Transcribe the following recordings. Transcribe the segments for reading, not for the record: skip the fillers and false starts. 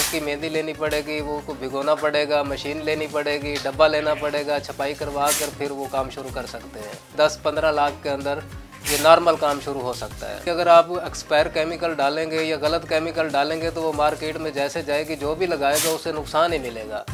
सूखी मेहंदी लेनी पड़ेगी, वो को भिगोना पड़ेगा, मशीन लेनी पड़ेगी, डब्बा लेना पड़ेगा, छपाई करवा कर फिर वो काम शुरू कर सकते हैं। 10-15 लाख के अंदर ये नॉर्मल काम शुरू हो सकता है। अगर आप एक्सपायर केमिकल डालेंगे या गलत केमिकल डालेंगे तो वो मार्केट में जैसे जाएगी, जो भी लगाएगा उसे नुकसान ही मिलेगा।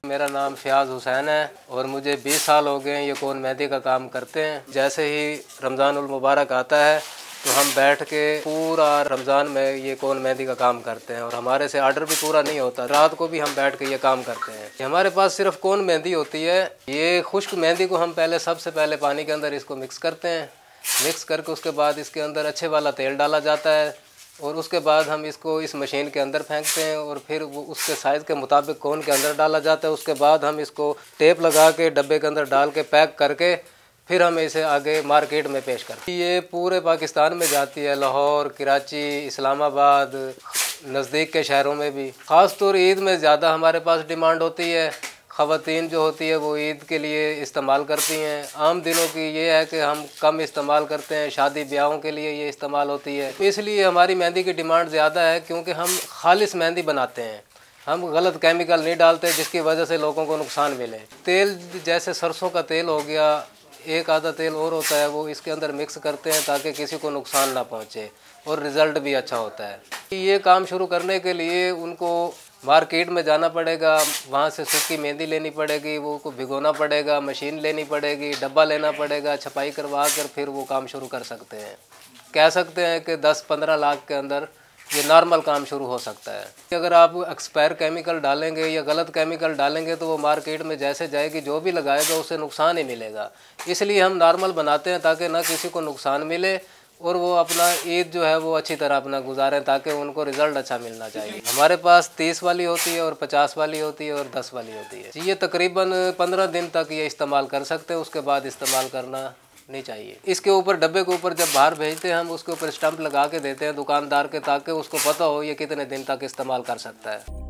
मेरा नाम फ़याज़ हुसैन है और मुझे 20 साल हो गए हैं ये कोन मेहंदी का काम करते हैं। जैसे ही रमज़ानुल मुबारक आता है तो हम बैठ के पूरा रमज़ान में ये कोन मेहंदी का काम करते हैं और हमारे से ऑर्डर भी पूरा नहीं होता, रात को भी हम बैठ के ये काम करते हैं। हमारे पास सिर्फ कोन मेहंदी होती है। ये खुश्क मेहंदी को हम सबसे पहले पानी के अंदर इसको मिक्स करते हैं। मिक्स करके उसके बाद इसके अंदर अच्छे वाला तेल डाला जाता है और उसके बाद हम इसको इस मशीन के अंदर फेंकते हैं और फिर वो उसके साइज़ के मुताबिक कोन के अंदर डाला जाता है। उसके बाद हम इसको टेप लगा के डब्बे के अंदर डाल के पैक करके फिर हम इसे आगे मार्केट में पेश करते हैं। ये पूरे पाकिस्तान में जाती है, लाहौर, कराची, इस्लामाबाद, नज़दीक के शहरों में भी। ख़ास तौर ईद में ज़्यादा हमारे पास डिमांड होती है। ख़वातीन जो होती है वो ईद के लिए इस्तेमाल करती हैं। आम दिनों की ये है कि हम कम इस्तेमाल करते हैं, शादी ब्याहों के लिए ये इस्तेमाल होती है। इसलिए हमारी मेहंदी की डिमांड ज़्यादा है क्योंकि हम खालिस मेहंदी बनाते हैं। हम गलत केमिकल नहीं डालते जिसकी वजह से लोगों को नुकसान मिले। तेल जैसे सरसों का तेल हो गया, एक आधा तेल और होता है, वो इसके अंदर मिक्स करते हैं ताकि किसी को नुकसान ना पहुँचे और रिज़ल्ट भी अच्छा होता है। ये काम शुरू करने के लिए उनको मार्केट में जाना पड़ेगा, वहाँ से सूखी मेहंदी लेनी पड़ेगी, वो को भिगोना पड़ेगा, मशीन लेनी पड़ेगी, डब्बा लेना पड़ेगा, छपाई करवा कर फिर वो काम शुरू कर सकते हैं। कह सकते हैं कि 10-15 लाख के अंदर ये नॉर्मल काम शुरू हो सकता है। अगर आप एक्सपायर केमिकल डालेंगे या गलत केमिकल डालेंगे तो वो मार्केट में जैसे जाएगी, जो भी लगाएगा उसे नुकसान ही मिलेगा। इसलिए हम नॉर्मल बनाते हैं ताकि ना किसी को नुकसान मिले और वो अपना ईद जो है वो अच्छी तरह अपना गुजारें ताकि उनको रिज़ल्ट अच्छा मिलना चाहिए। हमारे पास 30 वाली होती है और 50 वाली होती है और 10 वाली होती है। ये तकरीबन 15 दिन तक ये इस्तेमाल कर सकते हैं, उसके बाद इस्तेमाल करना नहीं चाहिए। इसके ऊपर डब्बे के ऊपर जब बाहर भेजते हैं हम उसके ऊपर स्टंप लगा के देते हैं दुकानदार के, ताकि उसको पता हो ये कितने दिन तक इस्तेमाल कर सकता है।